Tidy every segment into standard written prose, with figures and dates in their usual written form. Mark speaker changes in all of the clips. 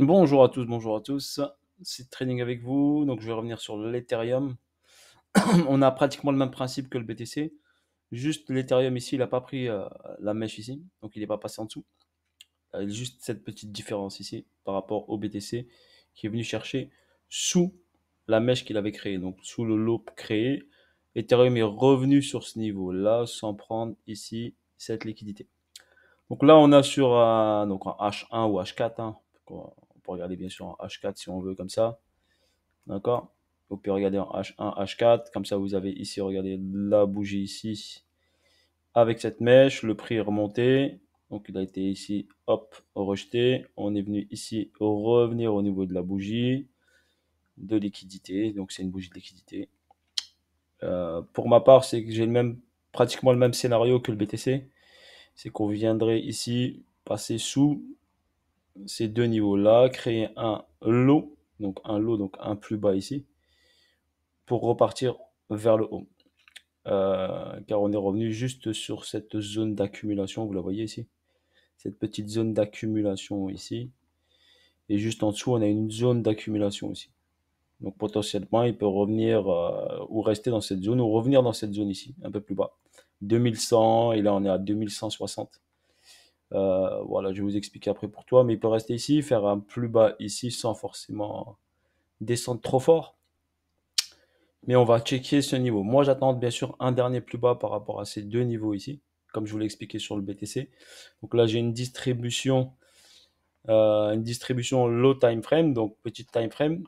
Speaker 1: Bonjour à tous. C'est Trading avec vous. Donc, je vais revenir sur l'Ethereum. On a pratiquement le même principe que le BTC. Juste l'Ethereum ici, il n'a pas pris la mèche ici. Donc, il n'est pas passé en dessous. Juste cette petite différence ici par rapport au BTC qui est venu chercher sous la mèche qu'il avait créée. Donc, sous le lot créé, Ethereum est revenu sur ce niveau-là sans prendre ici cette liquidité. Donc là, on a sur donc un H1 ou H4. On peut regarder bien sûr en H4 si on veut comme ça. D'accord. Vous pouvez regarder en H1, H4. Comme ça, vous avez ici, regardez la bougie ici. Avec cette mèche, le prix est remonté. Donc il a été ici, hop, rejeté. On est venu ici revenir au niveau de la bougie de liquidité. Donc c'est une bougie de liquidité. Pour ma part, c'est que j'ai pratiquement le même scénario que le BTC. C'est qu'on viendrait ici passer sous ces deux niveaux-là, créer un lot, donc un plus bas ici, pour repartir vers le haut. Car on est revenu juste sur cette zone d'accumulation, vous la voyez ici, cette petite zone d'accumulation ici, et juste en dessous, on a une zone d'accumulation aussi. Donc potentiellement, il peut revenir ou rester dans cette zone ou revenir dans cette zone ici, un peu plus bas. 2100, et là on est à 2160. Voilà, je vais vous expliquer après pour toi, mais il peut rester ici, faire un plus bas ici sans forcément descendre trop fort. Mais on va checker ce niveau. Moi, j'attends bien sûr un dernier plus bas par rapport à ces deux niveaux ici, comme je vous l'ai expliqué sur le BTC. Donc là, j'ai une distribution low time frame, donc petite time frame.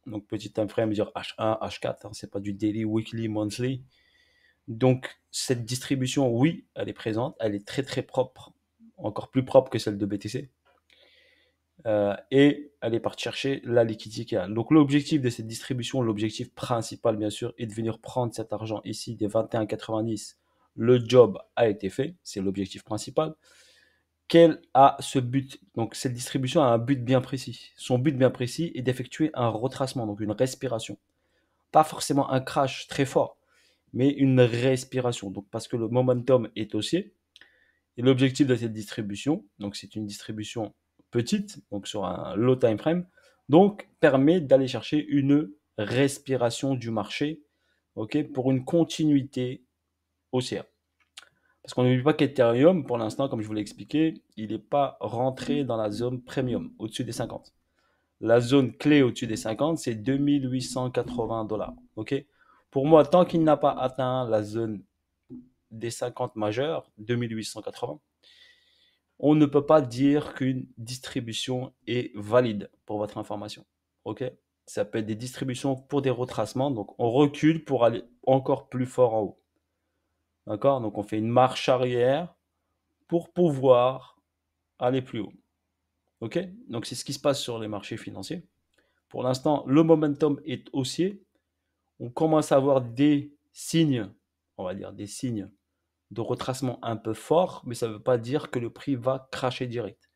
Speaker 1: Donc petite time frame, dire H1, H4, hein, c'est pas du daily, weekly, monthly. Donc cette distribution, oui, elle est présente, elle est très très propre, encore plus propre que celle de BTC. Et elle est partie chercher la liquidité qu'il y a. Donc l'objectif de cette distribution, l'objectif principal bien sûr, est de venir prendre cet argent ici des 21,90. Le job a été fait, c'est l'objectif principal. Quel a ce but? Donc cette distribution a un but bien précis. Son but bien précis est d'effectuer un retracement, donc une respiration. Pas forcément un crash très fort, mais une respiration. Donc parce que le momentum est haussier, et l'objectif de cette distribution, donc c'est une distribution petite, donc sur un low time frame, donc permet d'aller chercher une respiration du marché, ok, pour une continuité haussière. Parce qu'on n'oublie pas qu'Ethereum, pour l'instant, comme je vous l'ai expliqué, il n'est pas rentré dans la zone premium, au-dessus des 50. La zone clé au-dessus des 50, c'est 2880 $. Ok. Pour moi, tant qu'il n'a pas atteint la zone des 50 majeures, 2880, on ne peut pas dire qu'une distribution est valide pour votre information. Ok. Ça peut être des distributions pour des retracements, donc on recule pour aller encore plus fort en haut. D'accord. Donc on fait une marche arrière pour pouvoir aller plus haut. Ok. Donc c'est ce qui se passe sur les marchés financiers. Pour l'instant, le momentum est haussier. On commence à avoir des signes, on va dire des signes de retracement un peu forts, mais ça ne veut pas dire que le prix va cracher direct.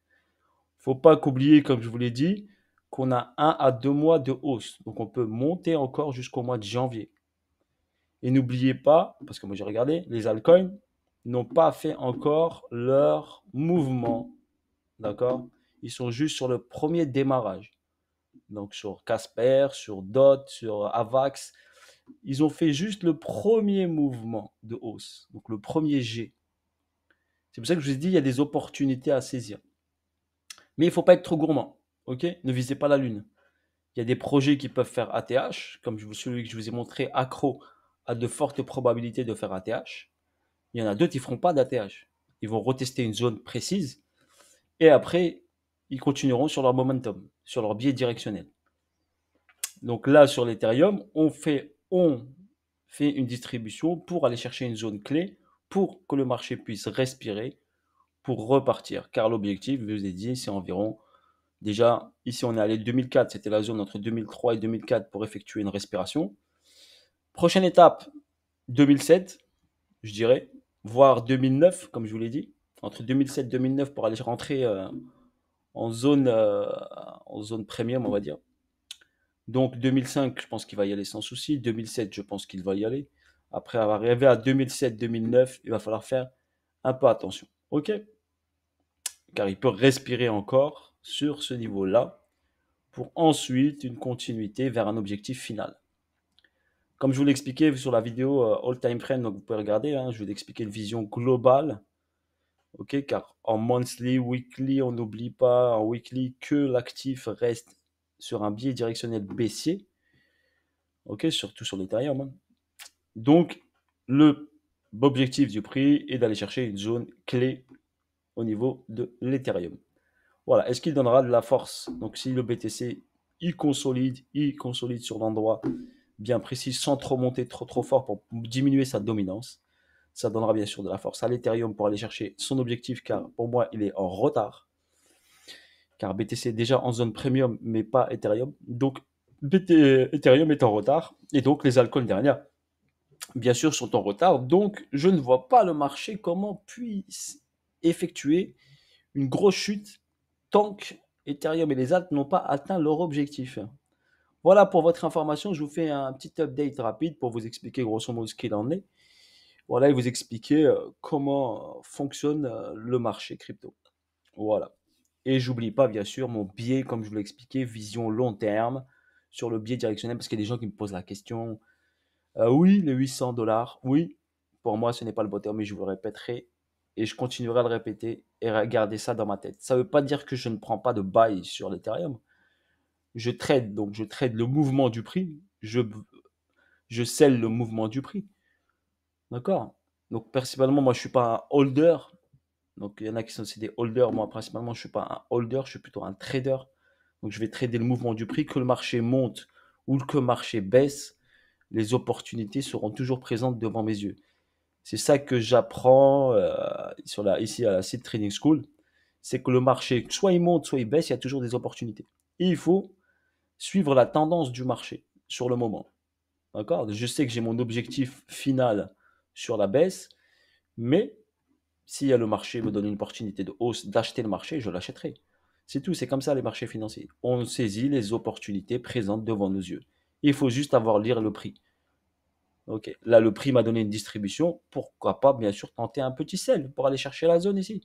Speaker 1: Faut pas qu'oublier, comme je vous l'ai dit, qu'on a 1 à 2 mois de hausse. Donc on peut monter encore jusqu'au mois de janvier. Et n'oubliez pas, parce que moi j'ai regardé, les altcoins n'ont pas fait encore leur mouvement. D'accord. Ils sont juste sur le premier démarrage. Donc sur Casper, sur DOT, sur Avax. Ils ont fait juste le premier mouvement de hausse. Donc le premier G. C'est pour ça que je vous ai dit, il y a des opportunités à saisir. Mais il ne faut pas être trop gourmand. Ok. Ne visez pas la lune. Il y a des projets qui peuvent faire ATH, comme celui que je vous ai montré, Accro, a de fortes probabilités de faire ATH. Il y en a d'autres qui ne feront pas d'ATH. Ils vont retester une zone précise et après, ils continueront sur leur momentum, sur leur biais directionnel. Donc là, sur l'Ethereum, on fait une distribution pour aller chercher une zone clé pour que le marché puisse respirer pour repartir. Car l'objectif, je vous ai dit, c'est environ. Déjà, ici, on est allé 2004, c'était la zone entre 2003 et 2004 pour effectuer une respiration. Prochaine étape, 2007, je dirais, voire 2009, comme je vous l'ai dit. Entre 2007 et 2009 pour aller rentrer en zone, euh, en zone premium, on va dire. Donc 2005, je pense qu'il va y aller sans souci. 2007, je pense qu'il va y aller. Après avoir arrivé à 2007-2009, il va falloir faire un peu attention. Ok. Car il peut respirer encore sur ce niveau-là. pour ensuite une continuité vers un objectif final. Comme je vous l'expliquais sur la vidéo All Time Frame, donc vous pouvez regarder, hein, je vais expliquer une vision globale, ok, car en monthly, weekly, on n'oublie pas en weekly que l'actif reste sur un biais directionnel baissier, ok, surtout sur l'Ethereum, hein. Donc, l'objectif du prix est d'aller chercher une zone clé au niveau de l'Ethereum. Voilà, est-ce qu'il donnera de la force? Donc, si le BTC, il consolide sur l'endroit bien précis, sans trop monter trop fort pour diminuer sa dominance, ça donnera bien sûr de la force à l'Ethereum pour aller chercher son objectif, car pour moi, il est en retard. Car BTC est déjà en zone premium, mais pas Ethereum. Donc, Ethereum est en retard. Et donc, les altcoins derrière, bien sûr, sont en retard. Donc, je ne vois pas le marché comment puisse effectuer une grosse chute tant que Ethereum et les alts n'ont pas atteint leur objectif. Voilà pour votre information, je vous fais un petit update rapide pour vous expliquer grosso modo ce qu'il en est. Voilà, et vous expliquer comment fonctionne le marché crypto. Voilà. Et j'oublie pas, bien sûr, mon biais, comme je vous l'ai expliqué, vision long terme sur le biais directionnel, parce qu'il y a des gens qui me posent la question. Oui, les 800 dollars, oui, pour moi, ce n'est pas le bon terme, mais je vous le répéterai et je continuerai à le répéter et à garder ça dans ma tête. Ça ne veut pas dire que je ne prends pas de buy sur l'Ethereum. Je trade, donc je trade le mouvement du prix. Je scelle le mouvement du prix. D'accord? Donc, principalement, moi, je ne suis pas un holder. Donc, il y en a qui sont aussi des holders. Moi, principalement, je ne suis pas un holder, je suis plutôt un trader. Donc, je vais trader le mouvement du prix. Que le marché monte ou que le marché baisse, les opportunités seront toujours présentes devant mes yeux. C'est ça que j'apprends ici à la Seed Trading School. C'est que le marché, soit il monte, soit il baisse, il y a toujours des opportunités. Et il faut suivre la tendance du marché sur le moment. D'accord? Je sais que j'ai mon objectif final sur la baisse, mais si le marché me donne une opportunité de hausse, d'acheter le marché, je l'achèterai. C'est tout, c'est comme ça les marchés financiers. On saisit les opportunités présentes devant nos yeux. Il faut juste avoir lire le prix. Ok, là le prix m'a donné une distribution, pourquoi pas bien sûr tenter un petit sell pour aller chercher la zone ici.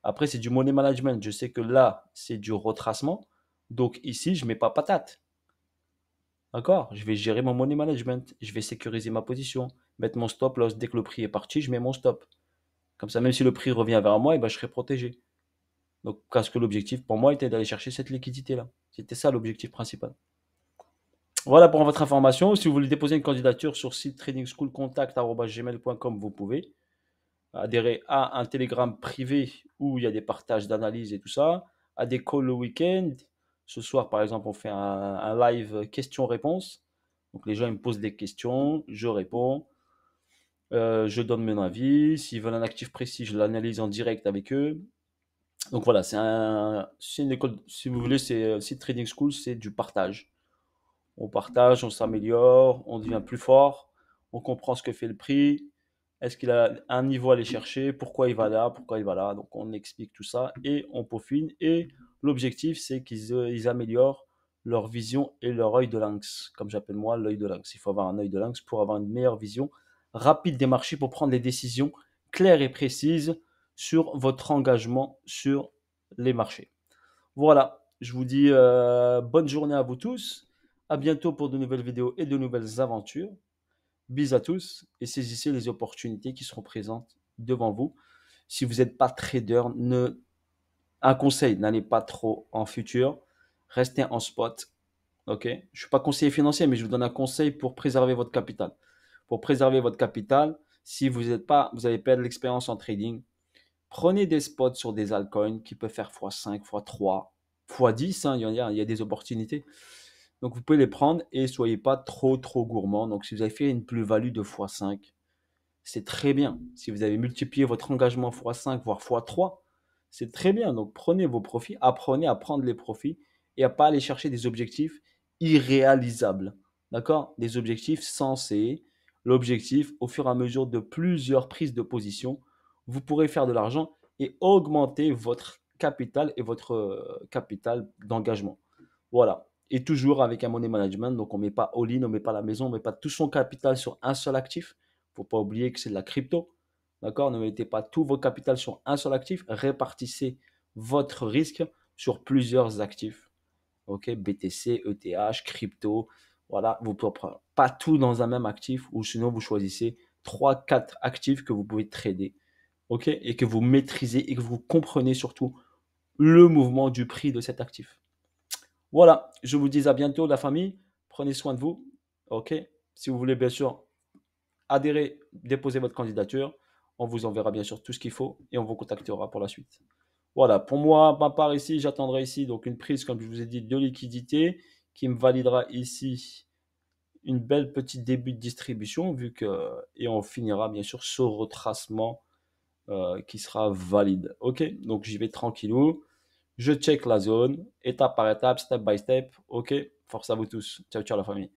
Speaker 1: Après c'est du money management, je sais que là c'est du retracement, donc ici je mets pas patate. D'accord? Je vais gérer mon money management, je vais sécuriser ma position, mettre mon stop loss. Dès que le prix est parti, je mets mon stop. Comme ça, même si le prix revient vers moi, ben, je serai protégé. Donc, parce que l'objectif pour moi était d'aller chercher cette liquidité-là. C'était ça l'objectif principal. Voilà pour votre information. Si vous voulez déposer une candidature sur site trading school contact@gmail.com, vous pouvez adhérer à un Telegram privé où il y a des partages d'analyse et tout ça, à des calls le week-end. Ce soir, par exemple, on fait un live questions-réponses. Donc, les gens ils me posent des questions, je réponds, je donne mon avis. S'ils veulent un actif précis, je l'analyse en direct avec eux. Donc voilà, c'est une école, si vous voulez, c'est Seed Trading School, c'est du partage. On partage, on s'améliore, on devient plus fort, on comprend ce que fait le prix, est-ce qu'il a un niveau à aller chercher, pourquoi il va là, pourquoi il va là. Donc on explique tout ça et on peaufine. Et l'objectif, c'est qu'ils améliorent leur vision et leur œil de lynx, comme j'appelle moi l'œil de lynx. Il faut avoir un œil de lynx pour avoir une meilleure vision rapide des marchés, pour prendre des décisions claires et précises sur votre engagement sur les marchés. Voilà, je vous dis bonne journée à vous tous. À bientôt pour de nouvelles vidéos et de nouvelles aventures. Bis à tous et saisissez les opportunités qui seront présentes devant vous. Si vous n'êtes pas trader, un conseil, n'allez pas trop en futur. Restez en spot. Ok? Je ne suis pas conseiller financier, mais je vous donne un conseil pour préserver votre capital. Pour préserver votre capital, si vous n'êtes pas, vous avez pas de l'expérience en trading, prenez des spots sur des altcoins qui peuvent faire x5, x3, x10. Hein, il y a des opportunités. Donc, vous pouvez les prendre et soyez pas trop gourmand. Donc, si vous avez fait une plus-value de x5, c'est très bien. Si vous avez multiplié votre engagement x5, voire x3, c'est très bien. Donc, prenez vos profits, apprenez à prendre les profits et à pas aller chercher des objectifs irréalisables. D'accord? Des objectifs sensés. L'objectif, au fur et à mesure de plusieurs prises de position, vous pourrez faire de l'argent et augmenter votre capital et votre capital d'engagement. Voilà. Et toujours avec un money management. Donc, on ne met pas all-in, on ne met pas la maison, on ne met pas tout son capital sur un seul actif. Il ne faut pas oublier que c'est de la crypto. D'accord? Ne mettez pas tout vos capital sur un seul actif. Répartissez votre risque sur plusieurs actifs. ok, BTC, ETH, crypto. Voilà, vous pouvez prendre pas tout dans un même actif ou sinon vous choisissez 3, 4 actifs que vous pouvez trader, ok, et que vous maîtrisez et que vous comprenez surtout le mouvement du prix de cet actif. Voilà, je vous dis à bientôt la famille, prenez soin de vous, ok. Si vous voulez bien sûr adhérer, déposer votre candidature, on vous enverra bien sûr tout ce qu'il faut et on vous contactera pour la suite. Voilà, pour moi, ma part ici, j'attendrai ici donc une prise, comme je vous ai dit, de liquidité qui me validera ici une belle petite début de distribution vu que et on finira bien sûr ce retracement qui sera valide. Ok, donc j'y vais tranquillou, je check la zone, étape par étape, step by step. Ok, force à vous tous. Ciao, ciao la famille.